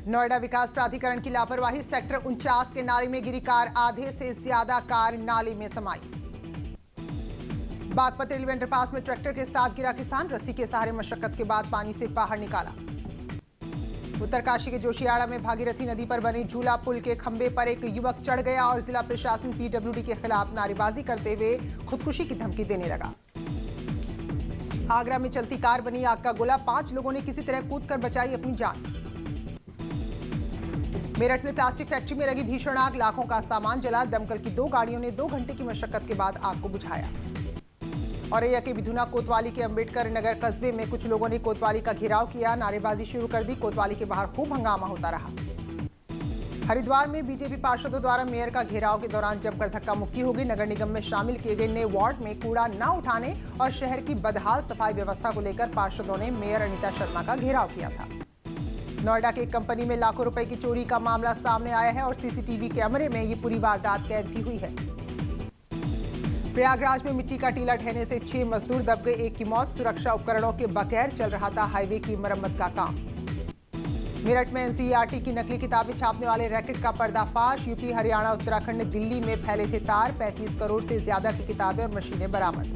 नोएडा विकास प्राधिकरण की लापरवाही, सेक्टर 49 के नाले में गिरी कार, आधे से ज्यादा कार नाले में समाई। बागपत रेलवे अंडरपास में ट्रैक्टर के साथ गिरा किसान, रस्सी के सहारे मशक्कत के बाद पानी से बाहर निकाला। उत्तरकाशी के जोशियाड़ा में भागीरथी नदी पर बने झूला पुल के खंभे पर एक युवक चढ़ गया और जिला प्रशासन पीडब्ल्यूडी के खिलाफ नारेबाजी करते हुए खुदकुशी की धमकी देने लगा। आगरा में चलती कार बनी आग का गोला, 5 लोगों ने किसी तरह कूदकर बचाई अपनी जान। मेरठ में प्लास्टिक फैक्ट्री में लगी भीषण आग, लाखों का सामान जला। दमकल की 2 गाड़ियों ने 2 घंटे की मशक्कत के बाद आग को बुझाया। औरैया के विधुना कोतवाली के अंबेडकर नगर कस्बे में कुछ लोगों ने कोतवाली का घेराव किया, नारेबाजी शुरू कर दी। कोतवाली के बाहर खूब हंगामा होता रहा। हरिद्वार में बीजेपी पार्षदों द्वारा मेयर का घेराव के दौरान जमकर धक्का मुक्की हो गई। नगर निगम में शामिल किए गए नए वार्ड में कूड़ा न उठाने और शहर की बदहाल सफाई व्यवस्था को लेकर पार्षदों ने मेयर अनीता शर्मा का घेराव किया था। नोएडा की एक कंपनी में लाखों रुपए की चोरी का मामला सामने आया है और सीसीटीवी कैमरे में ये पूरी वारदात कैद भी हुई है। प्रयागराज में मिट्टी का टीला ढहने से 6 मजदूर दब गए, 1 की मौत। सुरक्षा उपकरणों के बगैर चल रहा था हाईवे की मरम्मत का काम। मेरठ में एनसीईआरटी की नकली किताबें छापने वाले रैकेट का पर्दाफाश। यूपी, हरियाणा, उत्तराखंड, दिल्ली में फैले थे तार। 35 करोड़ से ज्यादा की किताबें और मशीनें बरामद।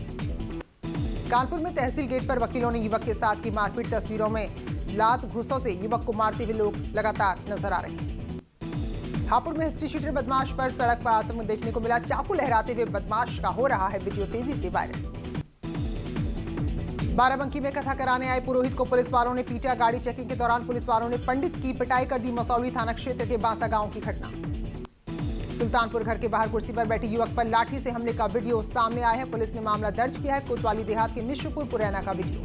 कानपुर में तहसील गेट पर वकीलों ने युवक के साथ की मारपीट। तस्वीरों में लात घूसों से युवक को मारते हुए लोग लगातार नजर आ रहे हैं। हापुड़ में हिस्ट्री शीटर बदमाश पर सड़क पर आतंक देखने को मिला। चाकू लहराते हुए बदमाश का हो रहा है वीडियो तेजी से वायरल। बाराबंकी में कथा कराने आए पुरोहित को पुलिस वालों ने पीटा। गाड़ी चेकिंग के दौरान पुलिस वालों ने पंडित की पिटाई कर दी। मसौली थाना क्षेत्र के बांसा गांव की घटना। सुल्तानपुर घर के बाहर कुर्सी पर बैठे युवक पर लाठी से हमले का वीडियो सामने आया है। पुलिस ने मामला दर्ज किया है। कोतवाली देहात के मिश्रपुर पुरैना का वीडियो।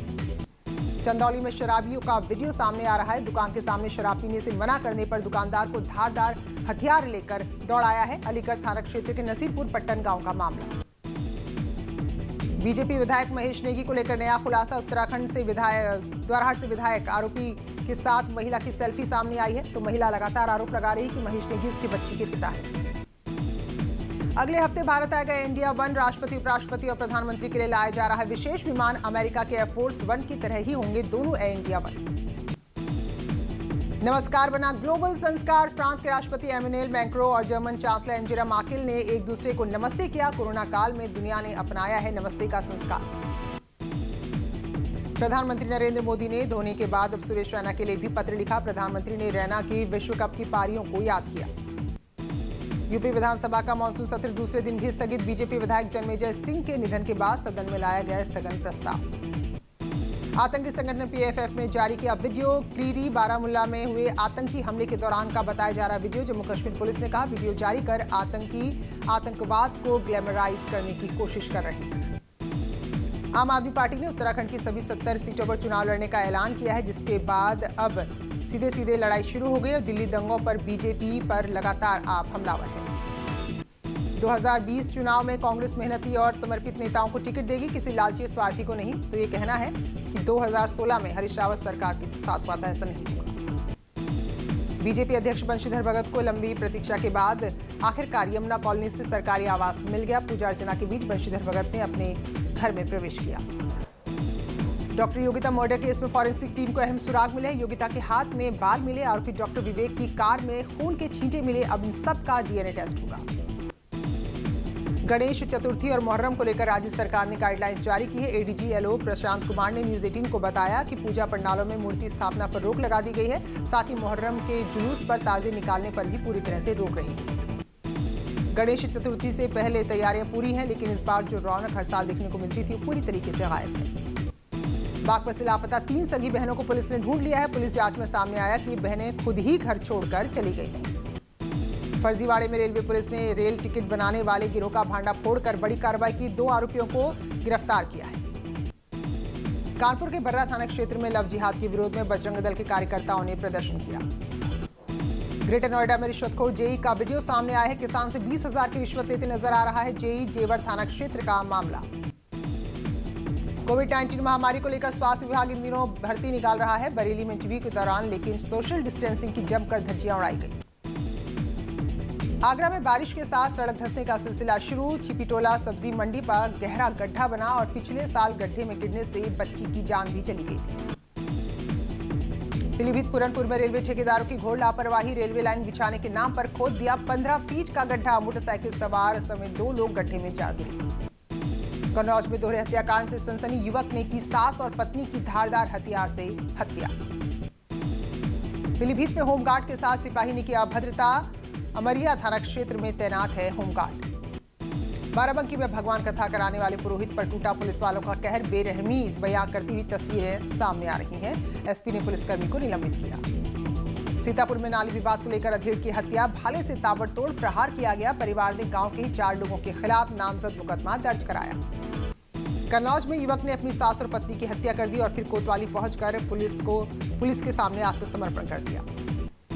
चंदौली में शराबियों का वीडियो सामने आ रहा है। दुकान के सामने शराब पीने से मना करने पर दुकानदार को धारदार हथियार लेकर दौड़ाया है। अलीगढ़ थाना क्षेत्र के नसीरपुर पट्टन गांव का मामला। बीजेपी विधायक महेश नेगी को लेकर नया खुलासा। उत्तराखंड से द्वारहाट से विधायक आरोपी के साथ महिला की सेल्फी सामने आई है, तो महिला लगातार आरोप लगा रही कि महेश नेगी उसकी बच्ची के पिता है। अगले हफ्ते भारत आएगा इंडिया 1। राष्ट्रपति, उपराष्ट्रपति और प्रधानमंत्री के लिए लाया जा रहा है विशेष विमान। अमेरिका के एयरफोर्स 1 की तरह ही होंगे दोनों एयर इंडिया 1। नमस्कार बना ग्लोबल संस्कार। फ्रांस के राष्ट्रपति एमेनुएल मैक्रों और जर्मन चांसलर एंजेला मर्केल ने एक दूसरे को नमस्ते किया। कोरोना काल में दुनिया ने अपनाया है नमस्ते का संस्कार। प्रधानमंत्री नरेंद्र मोदी ने धोनी के बाद अब सुरेश रैना के लिए भी पत्र लिखा। प्रधानमंत्री ने रैना की विश्व कप की पारियों को याद किया। यूपी विधानसभा का मानसून सत्र दूसरे दिन भी स्थगित। बीजेपी विधायक जन्मेजय सिंह के निधन के बाद सदन में लाया गया स्थगन प्रस्ताव। आतंकी संगठन पीएफएफ ने जारी किया वीडियो। क्रीरी बारामुल्ला में हुए आतंकी हमले के दौरान का बताया जा रहा वीडियो। जम्मू कश्मीर पुलिस ने कहा वीडियो जारी कर आतंकवाद को ग्लैमराइज करने की कोशिश कर रही है। आम आदमी पार्टी ने उत्तराखंड की सभी 70 सीटों पर चुनाव लड़ने का ऐलान किया है, जिसके बाद अब सीधे लड़ाई शुरू हो गई और दिल्ली दंगों पर बीजेपी पर लगातार आप हमलावर है। 2020 चुनाव में कांग्रेस मेहनती और समर्पित नेताओं को टिकट देगी, किसी लालची स्वार्थी को नहीं। तो ये कहना है कि 2016 में हरीश रावत सरकार के साथ हुआ था, ऐसा नहीं होगा। बीजेपी अध्यक्ष बंशीधर भगत को लंबी प्रतीक्षा के बाद आखिरकार यमुना कॉलोनी से सरकारी आवास मिल गया। पूजा अर्चना के बीच बंशीधर भगत ने अपने घर में प्रवेश किया। डॉक्टर योगिता मर्डर केस में फॉरेंसिक टीम को अहम सुराग मिले। योगिता के हाथ में बाल मिले। आरोपी डॉक्टर विवेक की कार में खून के छींटे मिले। अब इन सबका डीएनए टेस्ट होगा। गणेश चतुर्थी और मुहर्रम को लेकर राज्य सरकार ने गाइडलाइंस जारी की है। एडीजी एलओ प्रशांत कुमार ने न्यूज 18 को बताया कि पूजा पंडालों में मूर्ति स्थापना पर रोक लगा दी गई है। साथ ही मुहर्रम के जुलूस पर ताजे निकालने पर भी पूरी तरह से रोक रही है। गणेश चतुर्थी से पहले तैयारियां पूरी हैं, लेकिन इस बार जो रौनक हर साल देखने को मिलती थी वो पूरी तरीके से गायब है। बागपत से लापता 3 सगी बहनों को पुलिस ने ढूंढ लिया है। पुलिस जांच में सामने आया कि बहनें खुद ही घर छोड़कर चली गई थीं। फर्जीवाड़े में रेलवे पुलिस ने रेल टिकट बनाने वाले गिरोह का भांडा फोड़कर बड़ी कार्रवाई की। 2 आरोपियों को गिरफ्तार किया है। कानपुर के बर्रा थाना क्षेत्र में लव जिहाद के विरोध में बजरंग दल के कार्यकर्ताओं ने प्रदर्शन किया। ग्रेटर नोएडा में रिश्वतखोर जेई का वीडियो सामने आया है। किसान से 20,000 की रिश्वत लेते नजर आ रहा है जेई। जेवर थाना क्षेत्र का मामला। कोविड-19 महामारी को लेकर स्वास्थ्य विभाग इन दिनों भर्ती निकाल रहा है। बरेली में इंटरव्यू के दौरान लेकिन सोशल डिस्टेंसिंग की जमकर धज्जियां उड़ाई गई। आगरा में बारिश के साथ सड़क धंसने का सिलसिला शुरू। छिपीटोला सब्जी मंडी पर गहरा गड्ढा बना और पिछले साल गड्ढे में गिरने से बच्ची की जान भी चली गई थी। पीलीभीत पूरनपुर में रेलवे ठेकेदारों की घोर लापरवाही। रेलवे लाइन बिछाने के नाम पर खोद दिया 15 फीट का गड्ढा। मोटरसाइकिल सवार समेत 2 लोग गड्ढे में जा गिरे। कन्नौज में दोहरे हत्याकांड से सनसनी। युवक ने की सास और पत्नी की धारदार हथियार से हत्या। पीलीभीत में होमगार्ड के साथ सिपाही ने किया अभद्रता। अमरिया थाना क्षेत्र में तैनात है होमगार्ड। बाराबंकी में भगवान कथा कराने वाले पुरोहित पर टूटा पुलिस वालों का कहर। बेरहमी बयां करती हुई तस्वीरें सामने आ रही हैं। एसपी ने पुलिसकर्मी को निलंबित किया। सीतापुर में नाली विवाद को लेकर अधेड़ की हत्या। भाले से ताबड़तोड़ प्रहार किया गया। परिवार ने गांव के ही 4 लोगों के खिलाफ नामजद मुकदमा दर्ज कराया। कन्नौज में युवक ने अपनी सास और पत्नी की हत्या कर दी और फिर कोतवाली पहुंचकर पुलिस के सामने आत्मसमर्पण कर दिया।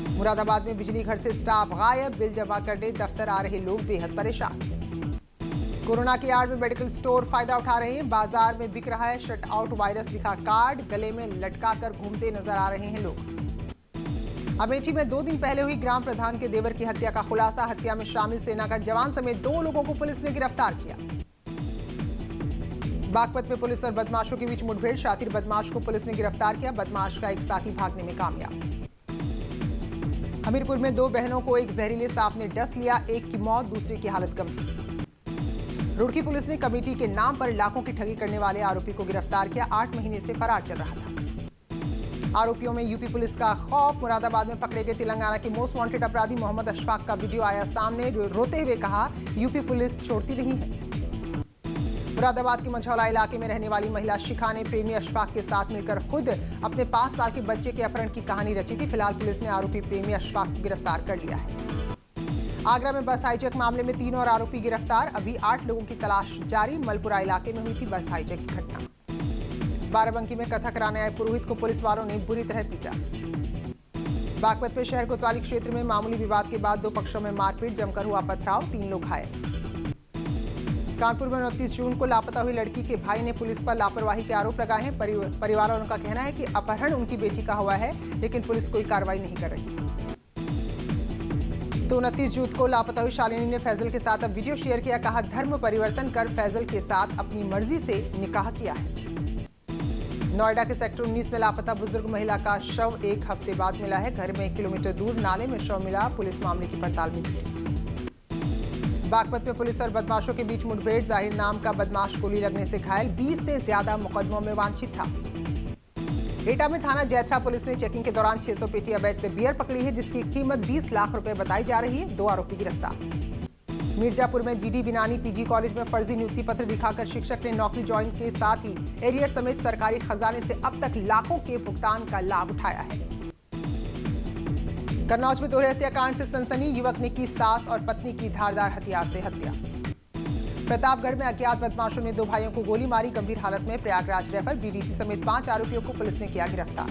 मुरादाबाद में बिजली घर से स्टाफ गायब। बिल जमा करने दफ्तर आ रहे लोग बेहद परेशान। कोरोना की आड़ में मेडिकल स्टोर फायदा उठा रहे हैं। बाजार में बिक रहा है शट आउट वायरस लिखा कार्ड। गले में लटका कर घूमते नजर आ रहे हैं लोग। अमेठी में 2 दिन पहले हुई ग्राम प्रधान के देवर की हत्या का खुलासा। हत्या में शामिल सेना का जवान समेत 2 लोगों को पुलिस ने गिरफ्तार किया। बागपत में पुलिस और बदमाशों के बीच मुठभेड़। शातिर बदमाश को पुलिस ने गिरफ्तार किया। बदमाश का एक साथी भागने में कामयाब। हमीरपुर में 2 बहनों को एक जहरीले सांप ने डस लिया। एक की मौत, दूसरे की हालत गंभीर। रुड़की पुलिस ने कमेटी के नाम पर लाखों की ठगी करने वाले आरोपी को गिरफ्तार किया। 8 महीने से फरार चल रहा था। आरोपियों में यूपी पुलिस का खौफ। मुरादाबाद में पकड़े गए तेलंगाना के मोस्ट वांटेड अपराधी मोहम्मद अशफाक का वीडियो आया सामने। रोते हुए कहा, यूपी पुलिस छोड़ती नहीं है। मुरादाबाद के मंझौला इलाके में रहने वाली महिला शिखा ने प्रेमी अशफाक के साथ मिलकर खुद अपने 5 साल के बच्चे के अपहरण की कहानी रची थी। फिलहाल पुलिस ने आरोपी प्रेमी अशफाक को गिरफ्तार कर लिया है। आगरा में बस हाईजैक मामले में 3 और आरोपी गिरफ्तार। अभी 8 लोगों की तलाश जारी। मलपुरा इलाके में हुई थी बस हाईजैक की घटना। बाराबंकी में कथा कराने आए पुरोहित को पुलिस वालों ने बुरी तरह पीटा। बागपत में शहर कोतवाली क्षेत्र में मामूली विवाद के बाद 2 पक्षों में मारपीट। जमकर हुआ पथराव, 3 लोग घायल। कानपुर में 29 जून को लापता हुई लड़की के भाई ने पुलिस पर लापरवाही के आरोप लगाए हैं। परिवार वालों का कहना है कि अपहरण उनकी बेटी का हुआ है, लेकिन पुलिस कोई कार्रवाई नहीं कर रही। तो 29 जून को लापता हुई शालिनी ने फैजल के साथ अब वीडियो शेयर किया। कहा, धर्म परिवर्तन कर फैजल के साथ अपनी मर्जी से निकाह किया है। नोएडा के सेक्टर 19 में लापता बुजुर्ग महिला का शव 1 हफ्ते बाद मिला है। घर में 1 किलोमीटर दूर नाले में शव मिला। पुलिस मामले की पड़ताल में जुटी। बागपत में पुलिस और बदमाशों के बीच मुठभेड़। जाहिर नाम का बदमाश गोली लगने से घायल। 20 से ज्यादा मुकदमों में वांछित था। एटा में थाना जैथरा पुलिस ने चेकिंग के दौरान 600 पेटी अवैध बियर पकड़ी है, जिसकी कीमत 20 लाख रुपए बताई जा रही है। 2 आरोपी गिरफ्तार। मिर्जापुर में जीडी बिनानी पीजी कॉलेज में फर्जी नियुक्ति पत्र दिखाकर शिक्षक ने नौकरी ज्वाइन के साथ ही एरियर समेत सरकारी खजाने से अब तक लाखों के भुगतान का लाभ उठाया है। कन्नौज में दोहरे हत्याकांड से सनसनी। युवक ने की सास और पत्नी की धारदार हथियार से हत्या। प्रतापगढ़ में अज्ञात बदमाशों ने 2 भाइयों को गोली मारी। गंभीर हालत में प्रयागराज रेफर। बीडीसी समेत 5 आरोपियों को पुलिस ने किया गिरफ्तार।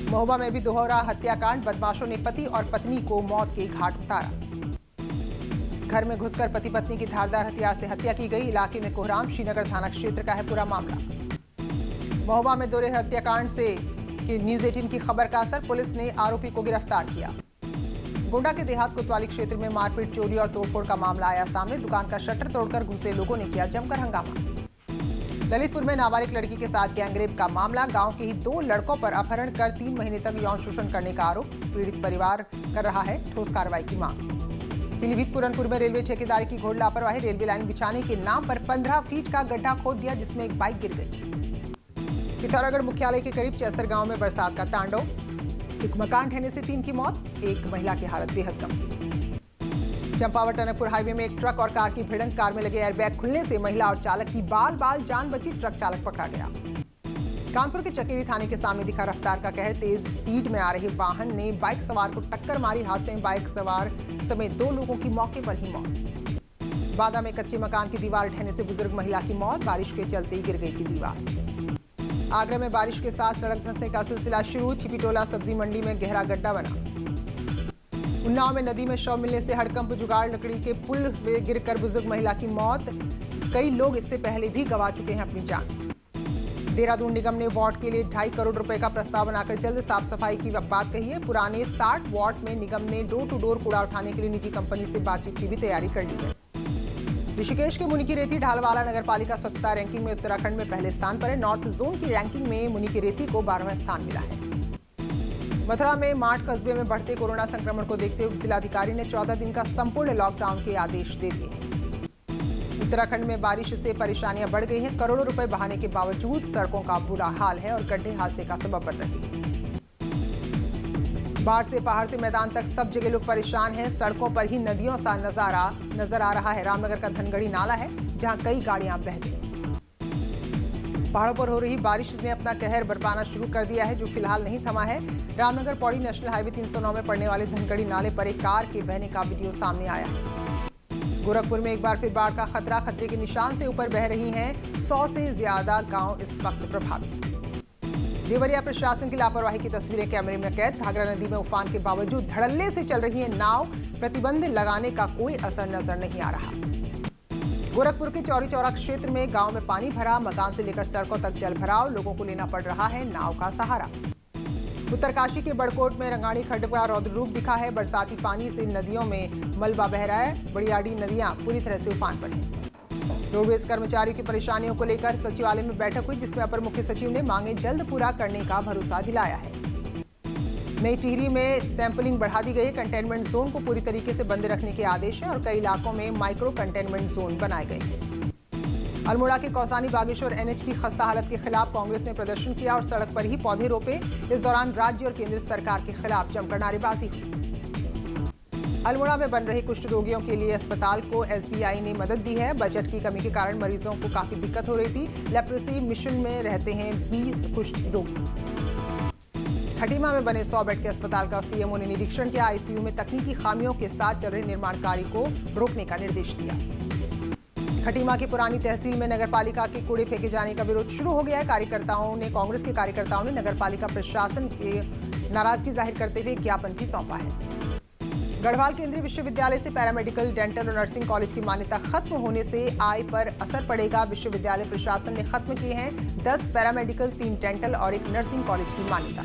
महोबा में भी दोहरा हत्याकांड। बदमाशों ने पति और पत्नी को मौत के घाट उतारा। घर में घुसकर पति पत्नी की धारदार हथियार से हत्या की गई। इलाके में कोहराम श्रीनगर थाना क्षेत्र का है पूरा मामला। महोबा में दोहरे हत्याकांड से न्यूज 18 की खबर का असर। पुलिस ने आरोपी को गिरफ्तार किया। गोंडा के देहात कोतवाली क्षेत्र में मारपीट, चोरी और तोड़फोड़ का मामला आया सामने। दुकान का शटर तोड़कर घुसे लोगों ने किया जमकर हंगामा। ललितपुर में नाबालिग लड़की के साथ गैंगरेप का मामला। गांव के ही 2 लड़कों पर अपहरण कर 3 महीने तक यौन शोषण करने का आरोप। पीड़ित परिवार कर रहा है ठोस कार्रवाई की मांग। पीलीभीत पूरनपुर में रेलवे ठेकेदारी की घोर लापरवाही। रेलवे लाइन बिछाने के नाम पर 15 फीट का गड्ढा खोद दिया, जिसमें एक बाइक गिर गई। पिथौरागढ़ मुख्यालय के करीब चैसर गांव में बरसात का तांडव। एक मकान ढहने से 3 की मौत। एक महिला की हालत बेहद गंभीर। चंपावत टनकपुर हाईवे में एक ट्रक और कार की भिड़ंत। कार में लगे एयरबैग खुलने से महिला और चालक की बाल जान बची। ट्रक चालक पकड़ा गया। कानपुर के चकेरी थाने के सामने दिखा रफ्तार का कहर। तेज स्पीड में आ रहे वाहन ने बाइक सवार को टक्कर मारी। हादसे में बाइक सवार समेत 2 लोगों की मौके पर ही मौत। बादा में कच्चे मकान की दीवार ढहने से बुजुर्ग महिला की मौत। बारिश के चलते ही गिर गई थी दीवार। आगरा में बारिश के साथ सड़क धंसने का सिलसिला शुरू। छिपीटोला सब्जी मंडी में गहरा गड्ढा बना। उन्नाव में नदी में शव मिलने से हड़कंप। जुगाड़ लकड़ी के पुल में गिरकर बुजुर्ग महिला की मौत। कई लोग इससे पहले भी गंवा चुके हैं अपनी जान। देहरादून निगम ने वार्ड के लिए 2.5 करोड़ रुपए का प्रस्ताव बनाकर जल्द साफ सफाई की बात कही है। पुराने 60 वार्ड में निगम ने डोर टू डोर कूड़ा उठाने के लिए निजी कंपनी से बातचीत की भी तैयारी कर ली है। ऋषिकेश के मुनि की रेती ढालवाला नगरपालिका स्वच्छता रैंकिंग में उत्तराखंड में पहले स्थान पर है। नॉर्थ जोन की रैंकिंग में मुनि की रेती को 12वां स्थान मिला है। मथुरा में माठ कस्बे में बढ़ते कोरोना संक्रमण को देखते हुए जिलाधिकारी ने 14 दिन का संपूर्ण लॉकडाउन के आदेश दे दिए। उत्तराखंड में बारिश से परेशानियां बढ़ गई हैं। करोड़ों रुपए बहाने के बावजूद सड़कों का बुरा हाल है और गड्ढे हादसे का सबब बन रहे हैं। बाढ़ से पहाड़ से मैदान तक सब जगह लोग परेशान हैं। सड़कों पर ही नदियों सा नजारा नजर आ रहा है। रामनगर का धनगढ़ी नाला है जहां कई गाड़ियां बह गई। पहाड़ों पर हो रही बारिश ने अपना कहर बरपाना शुरू कर दिया है, जो फिलहाल नहीं थमा है। रामनगर पौड़ी नेशनल हाईवे 309 में पड़ने वाले धनगढ़ी नाले पर एक कार के बहने का वीडियो सामने आया है। गोरखपुर में एक बार फिर बाढ़ का खतरा, खतरे के निशान से ऊपर बह रही हैं 100 से ज्यादा गांव इस वक्त प्रभावित। देवरिया प्रशासन की लापरवाही की तस्वीरें कैमरे में कैद। घाघरा नदी में उफान के बावजूद धड़ल्ले से चल रही है नाव। प्रतिबंध लगाने का कोई असर नजर नहीं आ रहा। गोरखपुर के चौरी चौरा क्षेत्र में गांव में पानी भरा, मकान से लेकर सड़कों तक जल भराव। लोगों को लेना पड़ रहा है नाव का सहारा। उत्तरकाशी के बड़कोट में रंगाड़ी खड्ड का रौद्र रूप दिखा है। बरसाती पानी से नदियों में मलबा बह रहा है। बड़ियाडी नदियां पूरी तरह से उफान पर हैं। रोडवेज कर्मचारियों की परेशानियों को लेकर सचिवालय में बैठक हुई, जिसमें अपर मुख्य सचिव ने मांगे जल्द पूरा करने का भरोसा दिलाया है। नई टिहरी में सैंपलिंग बढ़ा दी गई है। कंटेनमेंट जोन को पूरी तरीके से बंद रखने के आदेश है और कई इलाकों में माइक्रो कंटेनमेंट जोन बनाए गए हैं। अल्मोड़ा के कौसानी बागेश्वर एनएच की खस्ता हालत के खिलाफ कांग्रेस ने प्रदर्शन किया और सड़क पर ही पौधे रोपे। इस दौरान राज्य और केंद्र सरकार के खिलाफ जमकर नारेबाजी हुई। अल्मोड़ा में बन रहे कुष्ठ रोगियों के लिए अस्पताल को एसबीआई ने मदद दी है। बजट की कमी के कारण मरीजों को काफी दिक्कत हो रही थी। लेप्रोसी मिशन में रहते हैं 20 कुष्ठ रोगी। खटीमा में बने 100 बेड के अस्पताल का सीएमओ ने निरीक्षण किया। आईसीयू में तकनीकी खामियों के साथ चल रहे निर्माण कार्य को रोकने का निर्देश दिया। खटीमा की पुरानी तहसील में नगरपालिका के कूड़े फेंके जाने का विरोध शुरू हो गया है। कांग्रेस के कार्यकर्ताओं ने नगरपालिका प्रशासन के नाराजगी जाहिर करते हुए ज्ञापन भी सौंपा है। गढ़वाल केंद्रीय विश्वविद्यालय से पैरामेडिकल, डेंटल और नर्सिंग कॉलेज की मान्यता खत्म होने से आय पर असर पड़ेगा। विश्वविद्यालय प्रशासन ने खत्म किए हैं 10 पैरामेडिकल, 3 डेंटल और 1 नर्सिंग कॉलेज की मान्यता।